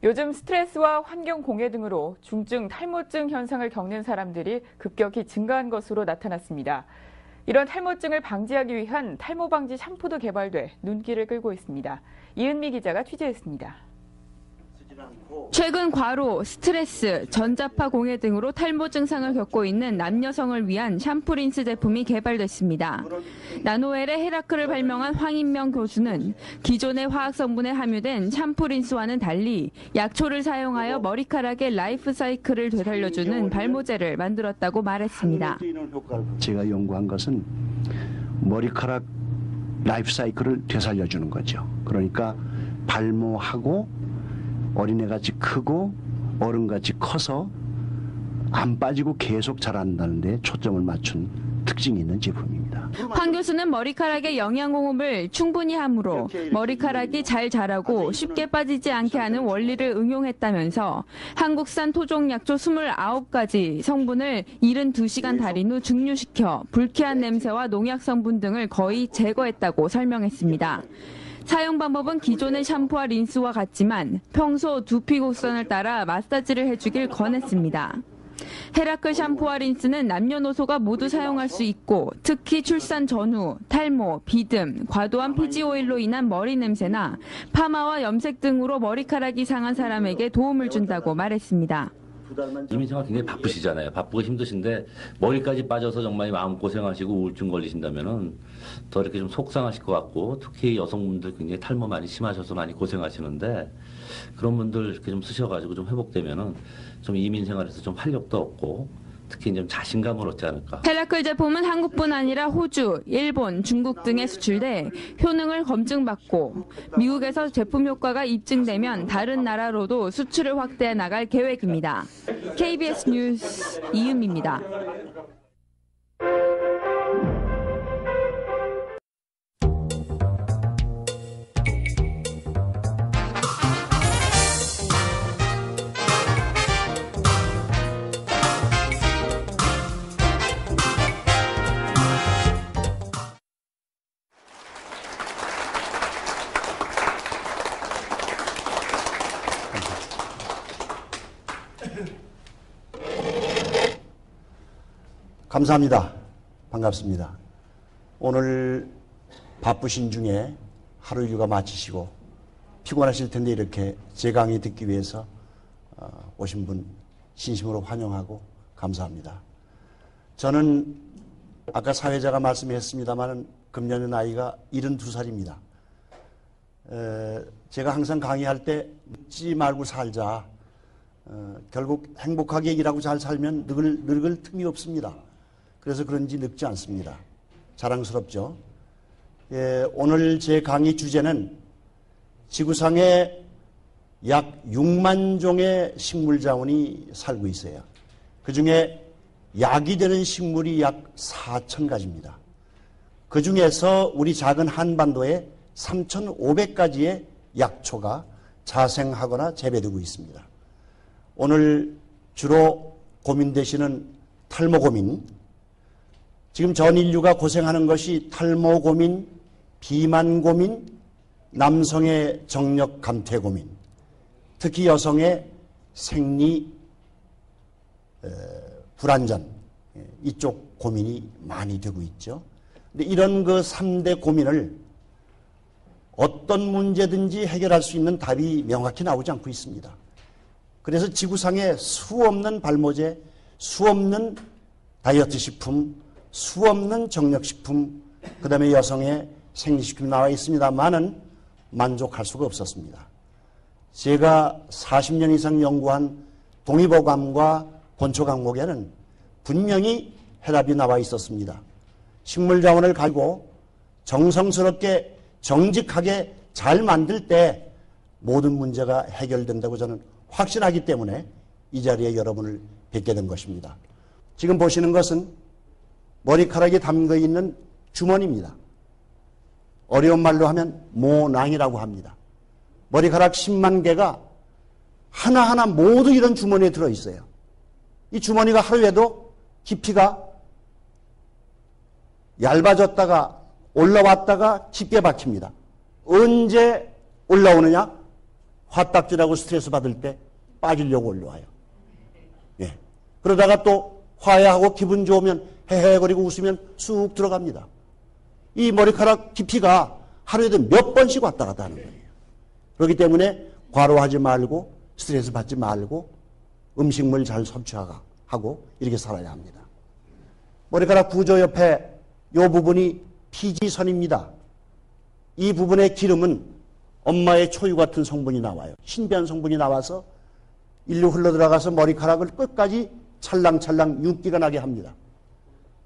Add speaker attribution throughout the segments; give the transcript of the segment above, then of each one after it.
Speaker 1: 요즘 스트레스와 환경 공해 등으로 중증 탈모증 현상을 겪는 사람들이 급격히 증가한 것으로 나타났습니다. 이런 탈모증을 방지하기 위한 탈모 방지 샴푸도 개발돼 눈길을 끌고 있습니다. 이은미 기자가 취재했습니다.
Speaker 2: 최근 과로, 스트레스, 전자파 공해 등으로 탈모 증상을 겪고 있는 남여성을 위한 샴푸 린스 제품이 개발됐습니다. 나노웰의 헤라클을 발명한 황인명 교수는 기존의 화학 성분에 함유된 샴푸 린스와는 달리 약초를 사용하여 머리카락의 라이프 사이클을 되살려주는 발모제를 만들었다고 말했습니다.
Speaker 3: 제가 연구한 것은 머리카락 라이프 사이클을 되살려주는 거죠. 그러니까 발모하고 어린애같이 크고 어른같이 커서 안 빠지고 계속 자란다는 데 초점을 맞춘 특징이 있는 제품입니다.
Speaker 2: 황 교수는 머리카락의 영양공급을 충분히 함으로 머리카락이 잘 자라고 쉽게 빠지지 않게 하는 원리를 응용했다면서 한국산 토종 약초 29가지 성분을 72시간 달인 후 증류시켜 불쾌한 냄새와 농약 성분 등을 거의 제거했다고 설명했습니다. 사용 방법은 기존의 샴푸와 린스와 같지만 평소 두피 곡선을 따라 마사지를 해주길 권했습니다. 헤라클 샴푸와 린스는 남녀노소가 모두 사용할 수 있고 특히 출산 전후, 탈모, 비듬, 과도한 피지 오일로 인한 머리 냄새나 파마와 염색 등으로 머리카락이 상한 사람에게 도움을 준다고 말했습니다.
Speaker 4: 이민생활 굉장히 바쁘시잖아요. 바쁘고 힘드신데 머리까지 빠져서 정말 마음고생하시고 우울증 걸리신다면은 더 이렇게 좀 속상하실 것 같고 특히 여성분들 굉장히 탈모 많이 심하셔서 많이 고생하시는데 그런 분들 이렇게 좀 쓰셔가지고 좀 회복되면은 좀 이민생활에서 좀 활력도 얻고 특히 좀 자신감을 얻지 않을까.
Speaker 2: 헤라클 제품은 한국뿐 아니라 호주, 일본, 중국 등에 수출돼 효능을 검증받고 미국에서 제품 효과가 입증되면 다른 나라로도 수출을 확대해 나갈 계획입니다. KBS 뉴스 이은미입니다.
Speaker 5: 감사합니다. 반갑습니다. 오늘 바쁘신 중에 하루 일과 마치시고 피곤하실 텐데 이렇게 제 강의 듣기 위해서 오신 분 진심으로 환영하고 감사합니다. 저는 아까 사회자가 말씀했습니다만 금년의 나이가 72살입니다. 제가 항상 강의할 때 묻지 말고 살자. 결국 행복하게 일하고 잘 살면 늙을 틈이 없습니다. 그래서 그런지 늙지 않습니다. 자랑스럽죠. 오늘 제 강의 주제는 지구상에 약 6만 종의 식물 자원이 살고 있어요. 그중에 약이 되는 식물이 약 4,000가지입니다. 그중에서 우리 작은 한반도에 3,500가지의 약초가 자생하거나 재배되고 있습니다. 오늘 주로 고민되시는 탈모 고민, 지금 전 인류가 고생하는 것이 탈모 고민, 비만 고민, 남성의 정력 감퇴 고민, 특히 여성의 생리 불안전, 이쪽 고민이 많이 되고 있죠. 근데 이런 그 3대 고민을 어떤 문제든지 해결할 수 있는 답이 명확히 나오지 않고 있습니다. 그래서 지구상에 수없는 발모제, 수없는 다이어트 식품, 수없는 정력식품, 그 다음에 여성의 생리식품이 나와 있습니다만은 만족할 수가 없었습니다. 제가 40년 이상 연구한 동의보감과 본초 강목에는 분명히 해답이 나와 있었습니다. 식물자원을 가지고 정성스럽게 정직하게 잘 만들 때 모든 문제가 해결된다고 저는 확신하기 때문에 이 자리에 여러분을 뵙게 된 것입니다. 지금 보시는 것은 머리카락이 담겨 있는 주머니입니다. 어려운 말로 하면 모낭이라고 합니다. 머리카락 10만 개가 하나하나 모두 이런 주머니에 들어있어요. 이 주머니가 하루에도 깊이가 얇아졌다가 올라왔다가 깊게 박힙니다. 언제 올라오느냐? 화딱지라고 스트레스 받을 때 빠지려고 올라와요. 예. 그러다가 또 화해하고 기분 좋으면 헤헤거리고 웃으면 쑥 들어갑니다. 이 머리카락 깊이가 하루에도 몇 번씩 왔다 갔다 하는 거예요. 그렇기 때문에 과로하지 말고 스트레스 받지 말고 음식물 잘 섭취하고 이렇게 살아야 합니다. 머리카락 구조 옆에 이 부분이 피지선입니다. 이 부분의 기름은 엄마의 초유 같은 성분이 나와요. 신비한 성분이 나와서 일로 흘러들어가서 머리카락을 끝까지 찰랑찰랑 윤기가 나게 합니다.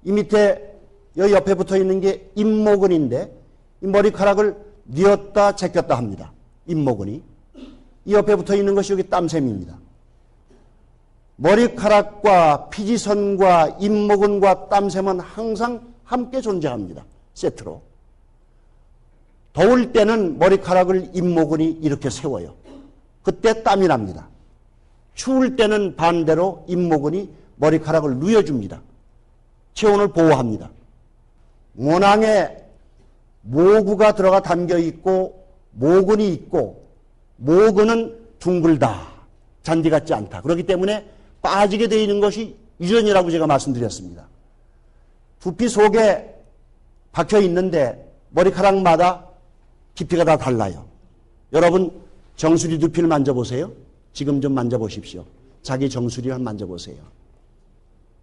Speaker 5: 이 밑에 여기 옆에 붙어 있는 게 잇모근인데 이 머리카락을 뉘었다 제꼈다 합니다. 잇모근이. 이 옆에 붙어 있는 것이 여기 땀샘입니다. 머리카락과 피지선과 잇모근과 땀샘은 항상 함께 존재합니다. 세트로. 더울 때는 머리카락을 잇모근이 이렇게 세워요. 그때 땀이 납니다. 추울 때는 반대로 잇모근이 머리카락을 누여줍니다. 체온을 보호합니다. 모낭에 모구가 들어가 담겨 있고 모근이 있고 모근은 둥글다. 잔디 같지 않다. 그렇기 때문에 빠지게 되어 있는 것이 유전이라고 제가 말씀드렸습니다. 두피 속에 박혀 있는데 머리카락마다 깊이가 다 달라요. 여러분 정수리 두피를 만져보세요. 지금 좀 만져보십시오. 자기 정수리를 한번 만져보세요.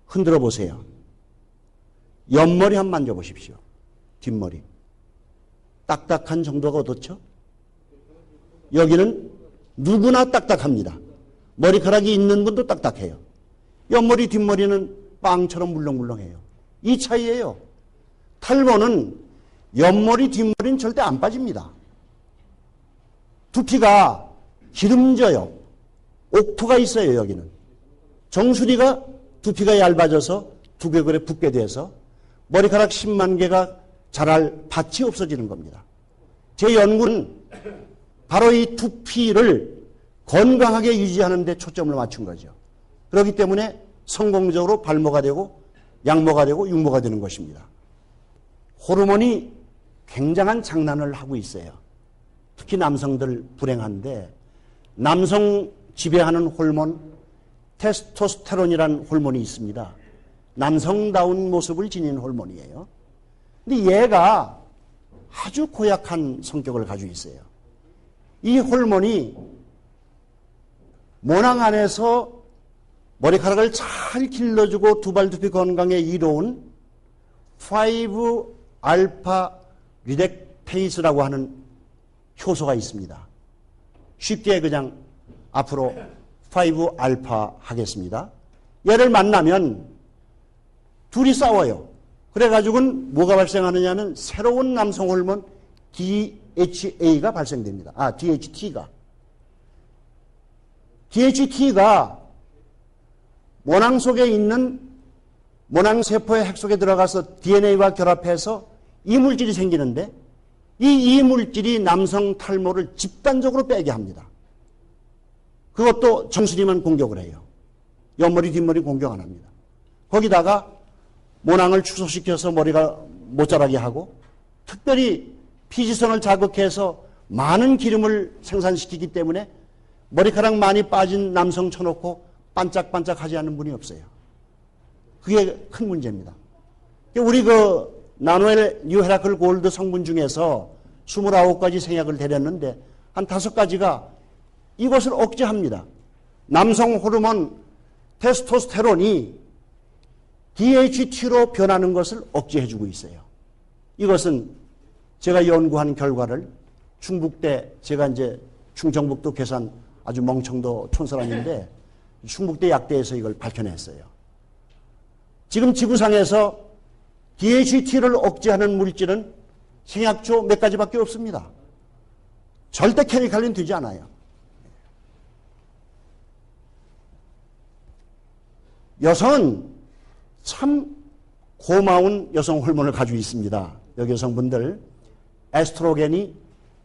Speaker 5: 흔들어 보세요. 옆머리 한번 만져보십시오. 뒷머리. 딱딱한 정도가 어떻죠? 여기는 누구나 딱딱합니다. 머리카락이 있는 분도 딱딱해요. 옆머리 뒷머리는 빵처럼 물렁물렁해요. 이 차이예요. 탈모는 옆머리 뒷머리는 절대 안 빠집니다. 두피가 기름져요. 옥토가 있어요. 여기는. 정수리가 두피가 얇아져서 두개골에 붙게 돼서 머리카락 10만 개가 자랄 밭이 없어지는 겁니다. 제 연구는 바로 이 두피를 건강하게 유지하는 데 초점을 맞춘 거죠. 그렇기 때문에 성공적으로 발모가 되고 양모가 되고 육모가 되는 것입니다. 호르몬이 굉장한 장난을 하고 있어요. 특히 남성들 불행한데 남성 지배하는 호르몬 테스토스테론이라는 호르몬이 있습니다. 남성다운 모습을 지닌 호르몬이에요. 근데 얘가 아주 고약한 성격을 가지고 있어요. 이 호르몬이 모낭 안에서 머리카락을 잘 길러주고 두발두피 건강에 이로운 5알파 리덱테이스라고 하는 효소가 있습니다. 쉽게 그냥 앞으로 5알파 하겠습니다. 얘를 만나면 둘이 싸워요. 그래가지고는 뭐가 발생하느냐는 새로운 남성 호르몬 DHA가 발생됩니다. DHT가 모낭 속에 있는 모낭세포의 핵 속에 들어가서 DNA와 결합해서 이물질이 생기는데 이 이물질이 남성 탈모를 집단적으로 빼게 합니다. 그것도 정수리만 공격을 해요. 옆머리 뒷머리 공격 안 합니다. 거기다가 모낭을 축소시켜서 머리가 못 자라게 하고 특별히 피지선을 자극해서 많은 기름을 생산시키기 때문에 머리카락 많이 빠진 남성 쳐놓고 반짝반짝하지 않는 분이 없어요. 그게 큰 문제입니다. 우리 나노엘 뉴헤라클 골드 성분 중에서 29가지 생약을 데렸는데 한 5가지가 이것을 억제합니다. 남성 호르몬 테스토스테론이 DHT로 변하는 것을 억제해주고 있어요. 이것은 제가 연구한 결과를 충북대, 제가 이제 충청북도 괴산 아주 멍청도 촌사람인데 충북대 약대에서 이걸 밝혀냈어요. 지금 지구상에서 DHT를 억제하는 물질은 생약초 몇 가지밖에 없습니다. 절대 케미칼린 되지 않아요. 여성은 참 고마운 여성 호르몬을 가지고 있습니다. 여기 여성분들 에스트로겐이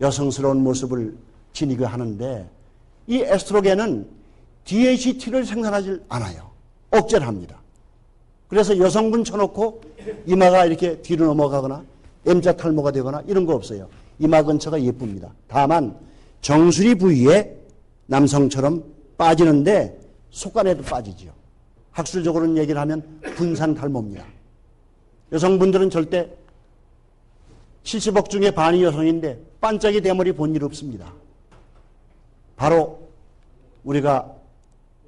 Speaker 5: 여성스러운 모습을 지니게 하는데 이 에스트로겐은 DHT를 생산하지 않아요. 억제를 합니다. 그래서 여성분 쳐놓고 이마가 이렇게 뒤로 넘어가거나 M자 탈모가 되거나 이런 거 없어요. 이마 근처가 예쁩니다. 다만 정수리 부위에 남성처럼 빠지는데 속간에도 빠지지요. 학술적으로는 얘기를 하면 분산 탈모입니다. 여성분들은 절대 70억 중에 반이 여성인데 반짝이 대머리 본 일 없습니다. 바로 우리가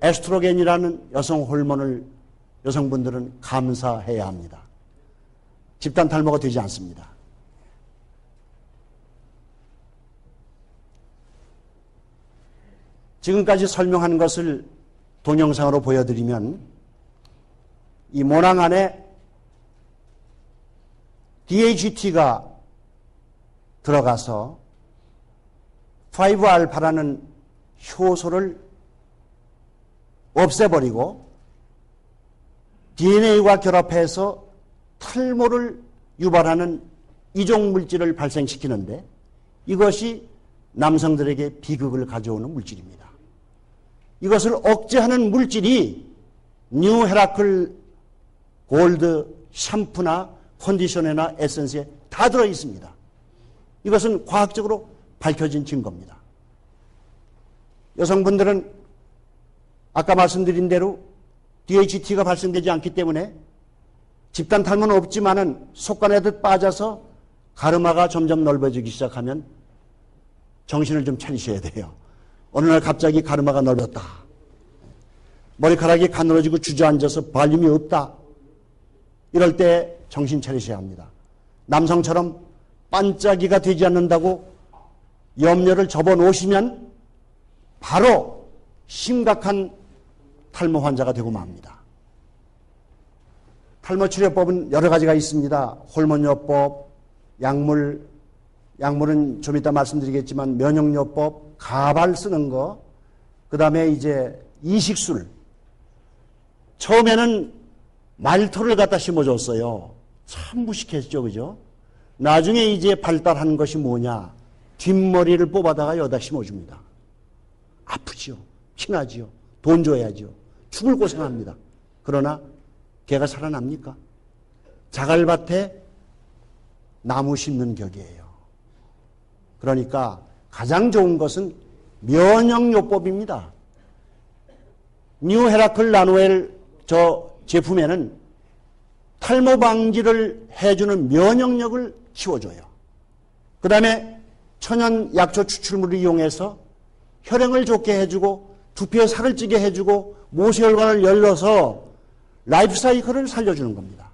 Speaker 5: 에스트로겐이라는 여성 호르몬을 여성분들은 감사해야 합니다. 집단 탈모가 되지 않습니다. 지금까지 설명한 것을 동영상으로 보여드리면 이 모낭 안에 DHT가 들어가서 5알파라는 효소를 없애버리고 DNA와 결합해서 탈모를 유발하는 이종 물질을 발생시키는데 이것이 남성들에게 비극을 가져오는 물질입니다. 이것을 억제하는 물질이 뉴 헤라클 골드 샴푸나 컨디셔너나 에센스에 다 들어 있습니다. 이것은 과학적으로 밝혀진 증거입니다. 여성분들은 아까 말씀드린 대로 DHT가 발생되지 않기 때문에 집단 탈모는 없지만은 속간에도 빠져서 가르마가 점점 넓어지기 시작하면 정신을 좀 차리셔야 돼요. 어느 날 갑자기 가르마가 넓었다. 머리카락이 가늘어지고 주저앉아서 발림이 없다. 이럴 때 정신 차리셔야 합니다. 남성처럼 반짝이가 되지 않는다고 염려를 접어놓으시면 바로 심각한 탈모 환자가 되고 맙니다. 탈모 치료법은 여러 가지가 있습니다. 호르몬요법, 약물은 좀 이따 말씀드리겠지만 면역요법, 가발 쓰는 거, 그 다음에 이제 이식술. 처음에는 말털을 갖다 심어줬어요. 참 무식했죠, 그죠? 나중에 이제 발달한 것이 뭐냐? 뒷머리를 뽑아다가 여기다 심어줍니다. 아프지요. 피나지요. 돈 줘야지요. 죽을 고생합니다. 그러나 걔가 살아납니까? 자갈밭에 나무 심는 격이에요. 그러니까 가장 좋은 것은 면역요법입니다. 뉴 헤라클 나노엘 저 제품에는 탈모 방지를 해주는 면역력을 키워줘요. 그 다음에 천연 약초 추출물을 이용해서 혈행을 좋게 해주고 두피에 살을 찌게 해주고 모세혈관을 열어서 라이프 사이클을 살려주는 겁니다.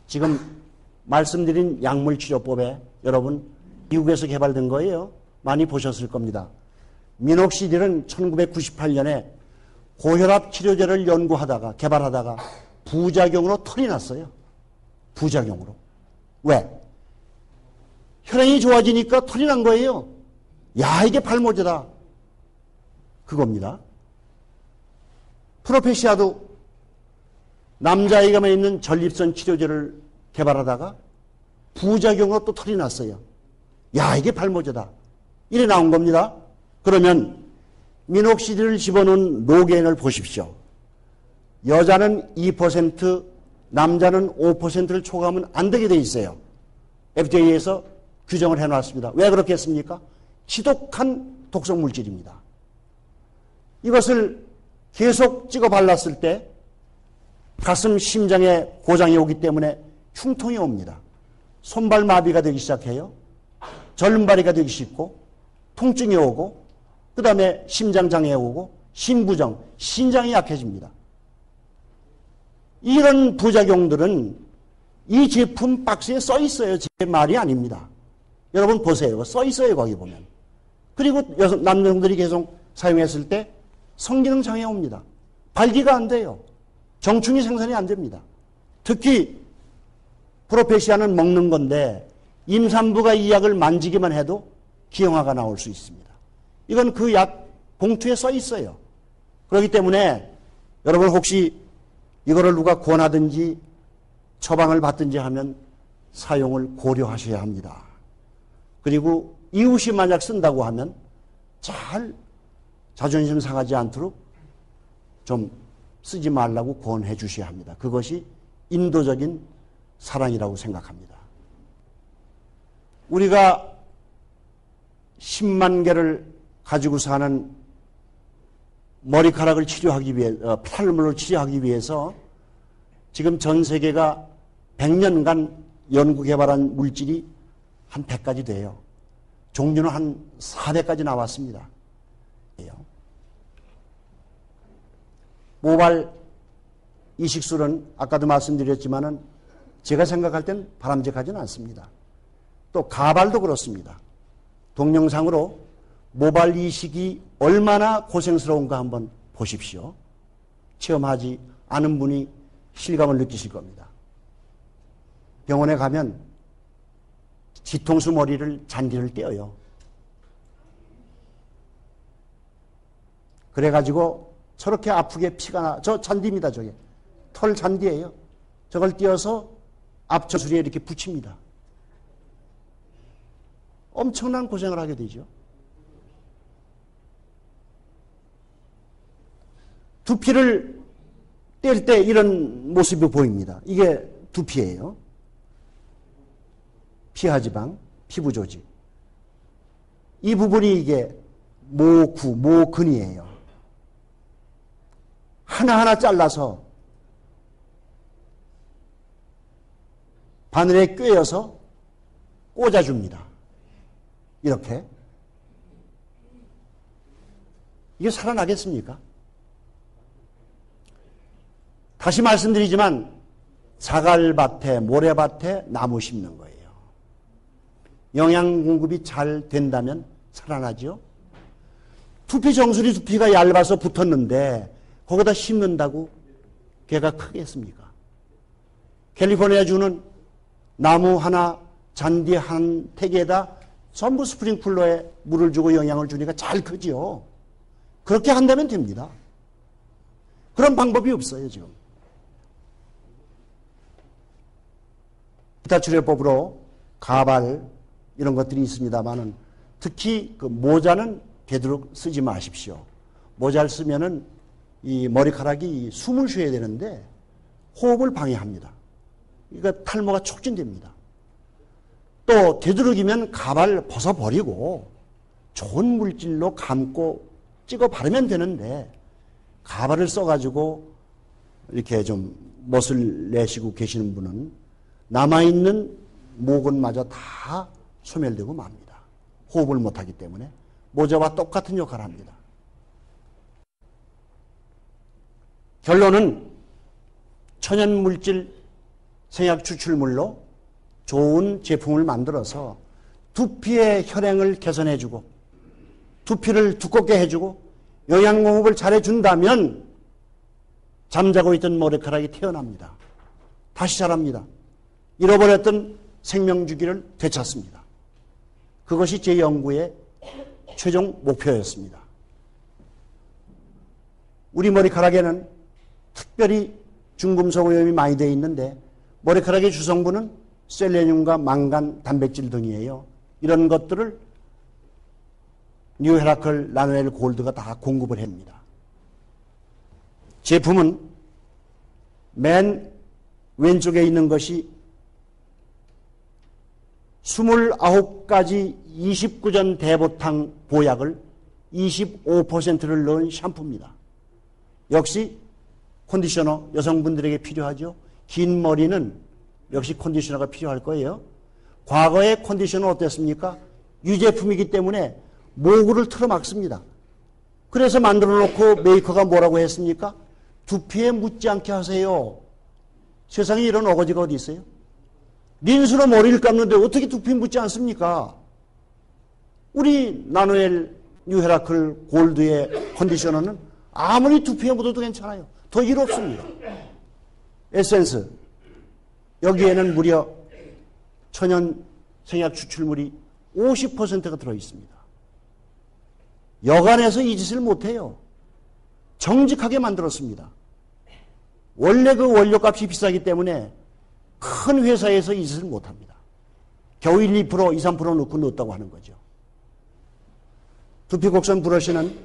Speaker 5: 지금 말씀드린 약물치료법에 여러분 미국에서 개발된 거예요. 많이 보셨을 겁니다. 미녹시딜은 1998년에 고혈압 치료제를 연구하다가 개발하다가 부작용으로 털이 났어요. 부작용으로. 왜? 혈행이 좋아지니까 털이 난 거예요. 야, 이게 발모제다. 그겁니다. 프로페시아도 남자아이가만 있는 전립선 치료제를 개발하다가 부작용으로 또 털이 났어요. 야, 이게 발모제다. 이래 나온 겁니다. 그러면 미녹시딜을 집어넣은 노겐을 보십시오. 여자는 2%, 남자는 5%를 초과하면 안 되게 돼 있어요. FDA에서 규정을 해놨습니다. 왜 그렇겠습니까? 지독한 독성 물질입니다. 이것을 계속 찍어 발랐을 때 가슴, 심장에 고장이 오기 때문에 흉통이 옵니다. 손발 마비가 되기 시작해요. 절름발이가 되기 쉽고 통증이 오고 그 다음에 심장장애 오고 심부정, 신장이 약해집니다. 이런 부작용들은 이 제품 박스에 써 있어요. 제 말이 아닙니다. 여러분 보세요. 써 있어요. 거기 보면. 그리고 남성들이 계속 사용했을 때 성기능 장애 옵니다. 발기가 안 돼요. 정충이 생산이 안 됩니다. 특히 프로페시아는 먹는 건데 임산부가 이 약을 만지기만 해도 기형아가 나올 수 있습니다. 이건 그 약 봉투에 써 있어요. 그렇기 때문에 여러분 혹시 이거를 누가 권하든지 처방을 받든지 하면 사용을 고려하셔야 합니다. 그리고 이웃이 만약 쓴다고 하면 잘 자존심 상하지 않도록 좀 쓰지 말라고 권해 주셔야 합니다. 그것이 인도적인 사랑이라고 생각합니다. 우리가 10만 개를 가지고 사는 머리카락을 치료하기 위해, 탈모를 치료하기 위해서 지금 전 세계가 100년간 연구 개발한 물질이 한 100가지 돼요. 종류는 한 400가지 나왔습니다. 모발 이식술은 아까도 말씀드렸지만은 제가 생각할 땐 바람직하지는 않습니다. 또 가발도 그렇습니다. 동영상으로 모발 이식이 얼마나 고생스러운가 한번 보십시오. 체험하지 않은 분이 실감을 느끼실 겁니다. 병원에 가면 뒤통수 머리를 잔디를 떼어요. 그래가지고 저렇게 아프게 피가 나, 저 잔디입니다, 저게. 털 잔디예요. 저걸 떼어서 앞저수리에 이렇게 붙입니다. 엄청난 고생을 하게 되죠. 두피를 뗄 때 이런 모습이 보입니다. 이게 두피예요. 피하지방, 피부조직. 이 부분이 이게 모구, 모근이에요. 하나하나 잘라서 바늘에 꿰어서 꽂아줍니다. 이렇게. 이게 살아나겠습니까? 다시 말씀드리지만 자갈밭에, 모래밭에 나무 심는 거예요. 영양 공급이 잘 된다면 살아나죠. 두피 정수리 두피가 얇아서 붙었는데 거기다 심는다고 걔가 크겠습니까? 캘리포니아 주는 나무 하나, 잔디 한 택에다 전부 스프링클러에 물을 주고 영양을 주니까 잘 크지요. 그렇게 한다면 됩니다. 그런 방법이 없어요, 지금. 기타 치료법으로 가발 이런 것들이 있습니다만은 특히 그 모자는 되도록 쓰지 마십시오. 모자를 쓰면은 이 머리카락이 숨을 쉬어야 되는데 호흡을 방해합니다. 그러니까 탈모가 촉진됩니다. 또 되도록이면 가발 벗어버리고 좋은 물질로 감고 찍어 바르면 되는데 가발을 써가지고 이렇게 좀 멋을 내시고 계시는 분은 남아있는 모근마저 다 소멸되고 맙니다. 호흡을 못하기 때문에 모자와 똑같은 역할을 합니다. 결론은 천연물질 생약 추출물로 좋은 제품을 만들어서 두피의 혈행을 개선해주고 두피를 두껍게 해주고 영양공급을 잘해준다면 잠자고 있던 머리카락이 태어납니다. 다시 자랍니다. 잃어버렸던 생명주기를 되찾습니다. 그것이 제 연구의 최종 목표였습니다. 우리 머리카락에는 특별히 중금속 오염이 많이 되어 있는데 머리카락의 주성분은 셀레늄과 망간, 단백질 등이에요. 이런 것들을 뉴헤라클 나노엘 골드가 다 공급을 합니다. 제품은 맨 왼쪽에 있는 것이 29가지 29전 대보탕 보약을 25%를 넣은 샴푸입니다. 역시 컨디셔너 여성분들에게 필요하죠. 긴 머리는 역시 컨디셔너가 필요할 거예요. 과거의 컨디셔너는 어땠습니까? 유제품이기 때문에 모구를 틀어막습니다. 그래서 만들어 놓고 메이커가 뭐라고 했습니까? 두피에 묻지 않게 하세요. 세상에 이런 어거지가 어디 있어요? 린스로 머리를 감는데 어떻게 두피에 묻지 않습니까? 우리 나노엘 뉴헤라클 골드의 컨디셔너는 아무리 두피에 묻어도 괜찮아요. 더 일 없습니다. 에센스. 여기에는 무려 천연 생약 추출물이 50%가 들어있습니다. 여간해서 이 짓을 못해요. 정직하게 만들었습니다. 원래 그 원료값이 비싸기 때문에 큰 회사에서 이 짓을 못합니다. 겨우 1, 2%, 2, 3% 넣고 넣었다고 하는 거죠. 두피 곡선 브러쉬는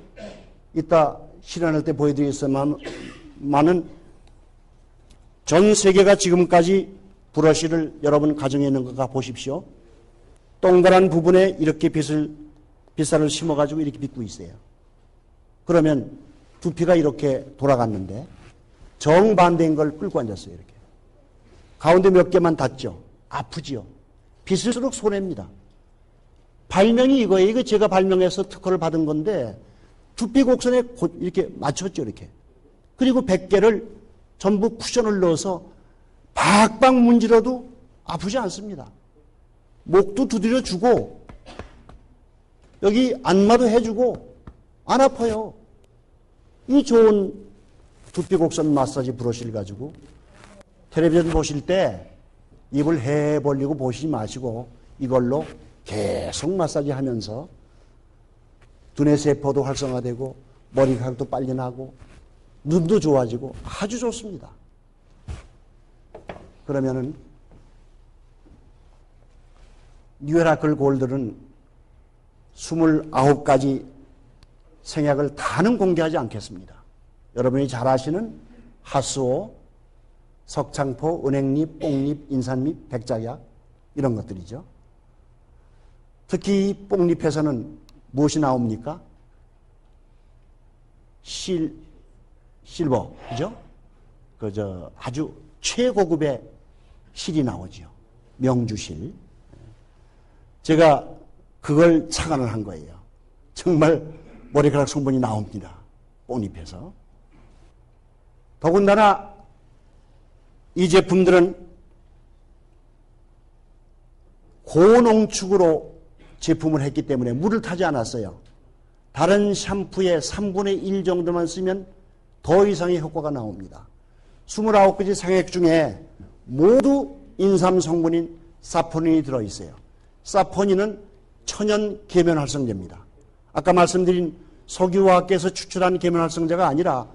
Speaker 5: 이따 실현할 때 보여드리겠습니다만은 전 세계가 지금까지 브러쉬를 여러분 가정에 있는 거 보십시오. 동그란 부분에 이렇게 빛을 빗살을 심어가지고 이렇게 빗고 있어요. 그러면 두피가 이렇게 돌아갔는데 정반대인 걸 끌고 앉았어요. 이렇게. 가운데 몇 개만 닿죠. 아프지요. 빗을수록 손해입니다. 발명이 이거예요. 이거 제가 발명해서 특허를 받은 건데 두피 곡선에 이렇게 맞췄죠. 이렇게. 그리고 100개를 전부 쿠션을 넣어서 박박 문질러도 아프지 않습니다. 목도 두드려 주고 여기 안마도 해주고 안 아파요. 이 좋은 두피 곡선 마사지 브러쉬를 가지고 텔레비전 보실 때 입을 해 벌리고 보시지 마시고 이걸로 계속 마사지 하면서 두뇌 세포도 활성화되고 머리카락도 빨리 나고 눈도 좋아지고 아주 좋습니다. 그러면은 뉴에라클 골드는 29가지 생약을 다는 공개하지 않겠습니다. 여러분이 잘 아시는 하수오, 석창포, 은행잎, 뽕잎, 인삼잎, 백작약 이런 것들이죠. 특히 이 뽕잎에서는 무엇이 나옵니까? 실버, 그죠? 아주 최고급의 실이 나오죠. 명주실. 제가 그걸 착안을 한 거예요. 정말 머리카락 성분이 나옵니다. 뽕잎에서. 더군다나 이 제품들은 고농축으로 제품을 했기 때문에 물을 타지 않았어요. 다른 샴푸의 3분의 1 정도만 쓰면 더 이상의 효과가 나옵니다. 29가지 생액 중에 모두 인삼 성분인 사포닌이 들어있어요. 사포닌은 천연 계면활성제입니다. 아까 말씀드린 석유화학계에서 추출한 계면활성제가 아니라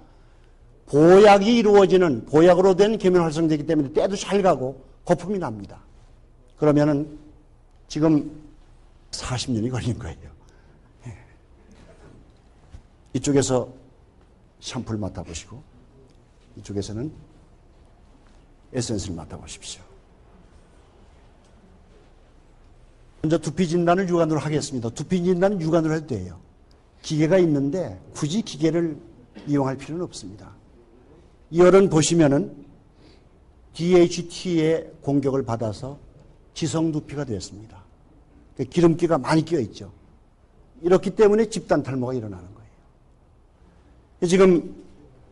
Speaker 5: 보약이 이루어지는 보약으로 된 계면활성제이기 때문에 때도 잘 가고 거품이 납니다. 그러면은 지금 40년이 걸린 거예요. 이쪽에서 샴푸를 맡아보시고 이쪽에서는 에센스를 맡아보십시오. 먼저 두피 진단을 육안으로 하겠습니다. 두피 진단은 육안으로 해도 돼요. 기계가 있는데 굳이 기계를 이용할 필요는 없습니다. 이 열은 보시면은 DHT의 공격을 받아서 지성 두피가 되었습니다. 기름기가 많이 끼어 있죠. 이렇기 때문에 집단 탈모가 일어나는 거예요. 지금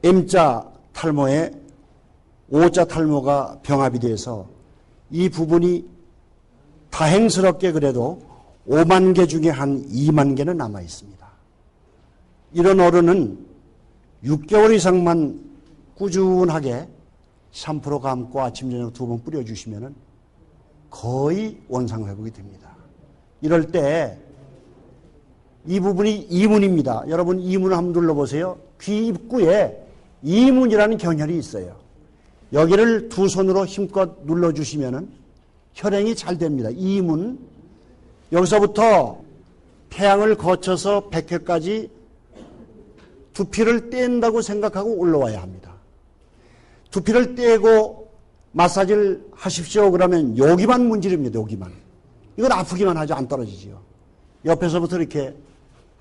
Speaker 5: M자 탈모에 O자 탈모가 병합이 돼서 이 부분이 다행스럽게 그래도 5만 개 중에 한 2만 개는 남아 있습니다. 이런 어른은 6개월 이상만 꾸준하게 샴푸로 감고 아침 저녁 2번 뿌려주시면 거의 원상 회복이 됩니다. 이럴 때 이 부분이 이문입니다. 여러분 이문을 한번 눌러보세요. 귀 입구에 이문이라는 경혈이 있어요. 여기를 두 손으로 힘껏 눌러주시면 혈행이 잘 됩니다. 이문. 여기서부터 태양을 거쳐서 백회까지 두피를 뗀다고 생각하고 올라와야 합니다. 두피를 떼고 마사지를 하십시오. 그러면 여기만 문지릅니다. 여기만. 이건 아프기만 하죠. 안 떨어지지요. 옆에서부터 이렇게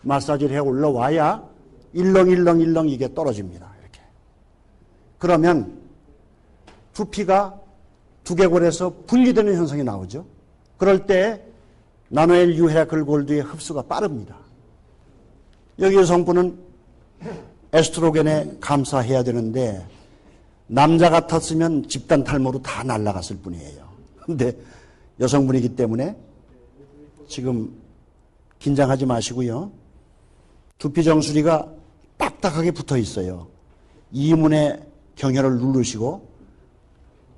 Speaker 5: 마사지를 해 올라와야 일렁일렁 이게 떨어집니다. 이렇게. 그러면 두피가 두개골에서 분리되는 현상이 나오죠. 그럴 때 나노엘 유헤라클 골드의 흡수가 빠릅니다. 여기의 성분은 에스트로겐에 감사해야 되는데 남자 같았으면 집단 탈모로 다 날아갔을 뿐이에요. 근데 여성분이기 때문에 지금 긴장하지 마시고요. 두피 정수리가 딱딱하게 붙어 있어요. 이문의 경혈을 누르시고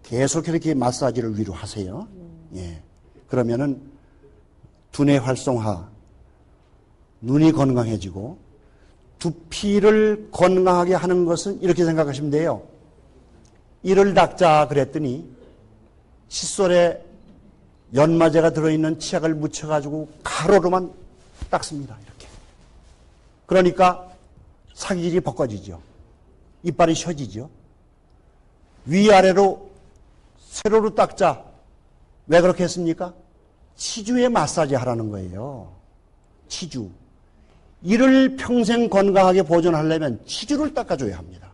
Speaker 5: 계속 이렇게 마사지를 위로 하세요. 예. 그러면은 두뇌 활성화, 눈이 건강해지고 두피를 건강하게 하는 것은 이렇게 생각하시면 돼요. 이를 닦자 그랬더니 칫솔에 연마제가 들어있는 치약을 묻혀가지고 가로로만 닦습니다. 이렇게. 그러니까 사기질이 벗겨지죠. 이빨이 쉬어지죠. 위아래로 세로로 닦자. 왜 그렇게 했습니까? 치주에 마사지 하라는 거예요. 치주. 이를 평생 건강하게 보존하려면 치주를 닦아줘야 합니다.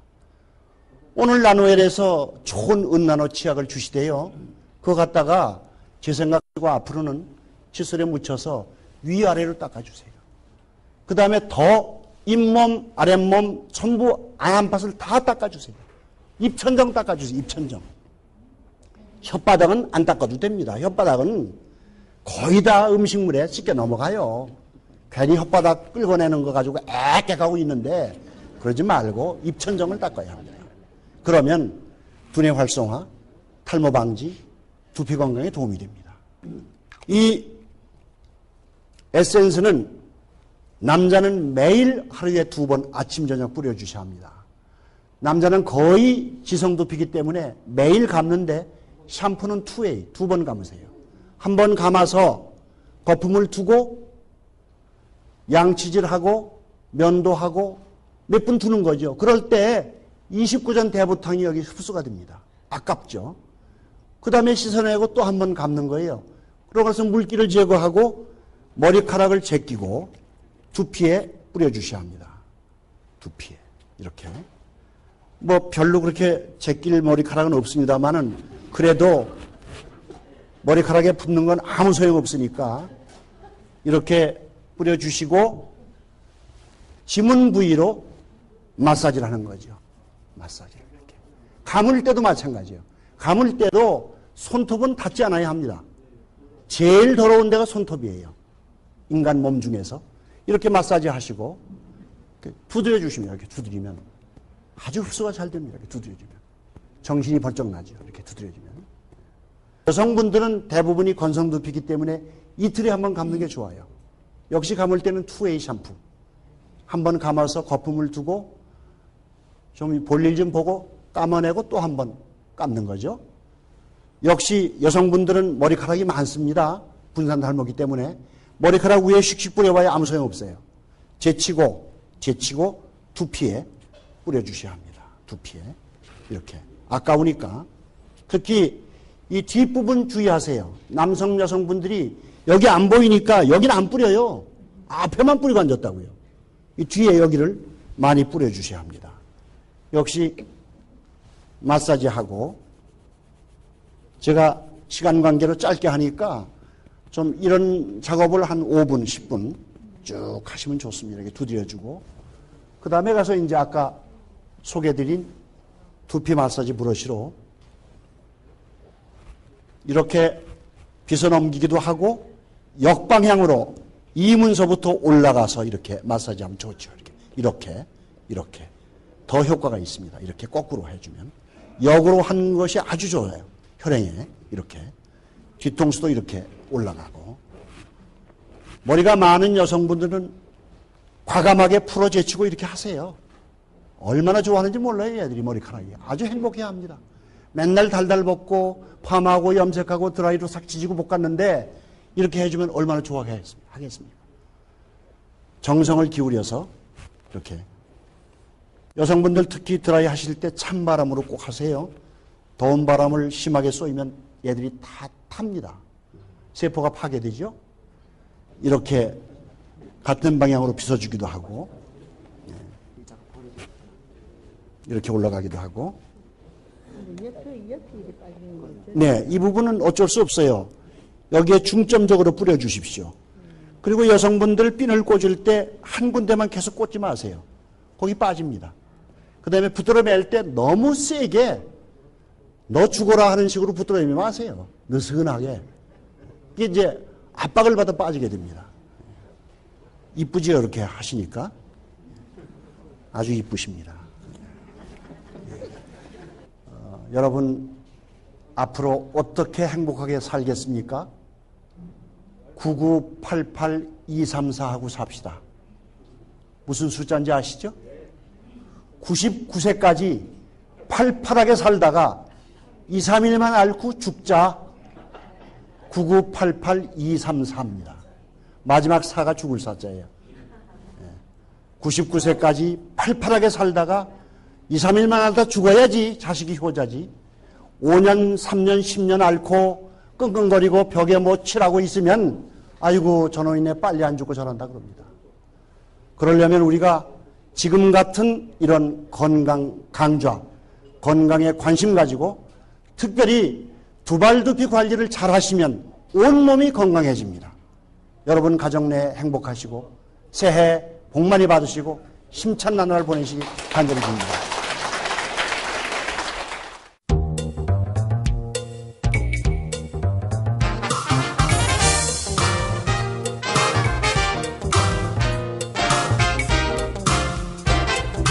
Speaker 5: 오늘 나노엘에서 좋은 은나노 치약을 주시대요. 그거 갖다가 제 생각과 앞으로는 칫솔에 묻혀서 위아래로 닦아주세요. 그 다음에 더 잇몸, 아랫몸 전부 안암팟을 다 닦아주세요. 입천정 닦아주세요. 입천정. 혓바닥은 안 닦아도 됩니다. 혓바닥은 거의 다 음식물에 씻겨 넘어가요. 괜히 혓바닥 끌어내는 거 가지고 애깨가고 있는데 그러지 말고 입천정을 닦아야 합니다. 그러면 두뇌 활성화, 탈모 방지, 두피 건강에 도움이 됩니다. 이 에센스는 남자는 매일 하루에 2번 아침 저녁 뿌려주셔야 합니다. 남자는 거의 지성두피이기 때문에 매일 감는데 샴푸는 2회, 2번 감으세요. 한 번 감아서 거품을 두고 양치질하고 면도하고 몇 분 두는 거죠. 그럴 때 29전 대부탕이 여기 흡수가 됩니다. 아깝죠. 그 다음에 씻어내고 또 한 번 감는 거예요. 그러고 나서 물기를 제거하고 머리카락을 제끼고 두피에 뿌려주셔야 합니다. 두피에. 이렇게. 뭐 별로 그렇게 제낄 머리카락은 없습니다만은 그래도 머리카락에 붙는 건 아무 소용없으니까 이렇게 뿌려주시고 지문 부위로 마사지를 하는 거죠. 마사지를 이렇게. 감을 때도 마찬가지예요. 감을 때도 손톱은 닿지 않아야 합니다. 제일 더러운 데가 손톱이에요. 인간 몸 중에서. 이렇게 마사지 하시고 두드려 주시면 이렇게 두드리면 아주 흡수가 잘 됩니다. 이렇게 두드려주면. 정신이 번쩍 나죠. 이렇게 두드려주면. 여성분들은 대부분이 건성두피이기 때문에 이틀에 한 번 감는 게 좋아요. 역시 감을 때는 2웨이 샴푸. 한 번 감아서 거품을 두고 좀 볼일 좀 보고 감아내고 또 한 번 감는 거죠. 역시 여성분들은 머리카락이 많습니다. 분산 탈모기 때문에. 머리카락 위에 슉슉 뿌려봐야 아무 소용없어요. 제치고 두피에 뿌려주셔야 합니다. 두피에. 이렇게. 아까우니까. 특히 이 뒷부분 주의하세요. 남성, 여성분들이 여기 안 보이니까 여기는 안 뿌려요. 앞에만 뿌리고 앉았다고요. 이 뒤에 여기를 많이 뿌려주셔야 합니다. 역시 마사지하고 제가 시간 관계로 짧게 하니까 좀 이런 작업을 한 5분, 10분 쭉 하시면 좋습니다. 이렇게 두드려주고 그 다음에 가서 이제 아까 소개드린 두피 마사지 브러쉬로 이렇게 빗어 넘기기도 하고 역방향으로 이문서부터 올라가서 이렇게 마사지하면 좋죠. 이렇게 더 효과가 있습니다. 이렇게 거꾸로 해주면 역으로 하는 것이 아주 좋아요. 혈행에 이렇게 뒤통수도 이렇게 올라가고 머리가 많은 여성분들은 과감하게 풀어 제치고 이렇게 하세요. 얼마나 좋아하는지 몰라요. 애들이 머리카락이 아주 행복해야 합니다. 맨날 달달 볶고 팜하고 염색하고 드라이로 싹 지지고 볶았는데 이렇게 해주면 얼마나 좋아하겠습니까? 정성을 기울여서 이렇게 여성분들 특히 드라이 하실 때 찬바람으로 꼭 하세요. 더운 바람을 심하게 쏘이면 얘들이 다 탑니다. 세포가 파괴되죠. 이렇게 같은 방향으로 빗어주기도 하고 이렇게 올라가기도 하고 네, 이 부분은 어쩔 수 없어요. 여기에 중점적으로 뿌려주십시오. 그리고 여성분들 핀을 꽂을 때 한 군데만 계속 꽂지 마세요. 거기 빠집니다. 그 다음에 붙들어 맬 때 너무 세게 너 죽어라 하는 식으로 붙들어 매지 마세요. 느슨하게. 이게 이제 압박을 받아 빠지게 됩니다. 이쁘지요? 이렇게 하시니까. 아주 이쁘십니다. 여러분, 앞으로 어떻게 행복하게 살겠습니까? 9988-234하고 삽시다. 무슨 숫자인지 아시죠? 99세까지 팔팔하게 살다가 2, 3일만 앓고 죽자. 9988-234입니다. 마지막 4가 죽을 사자예요. 99세까지 팔팔하게 살다가 2, 3일만 앓다 죽어야지 자식이 효자지. 5년, 3년, 10년 앓고 끙끙거리고 벽에 뭐 칠하고 있으면 아이고 저놈이네 빨리 안 죽고 저런다 그럽니다. 그러려면 우리가 지금 같은 이런 건강 강좌, 건강에 관심 가지고 특별히 두발두피 관리를 잘 하시면 온몸이 건강해집니다. 여러분 가정 내 행복하시고 새해 복 많이 받으시고 힘찬 나날 보내시기 간절히 빕니다.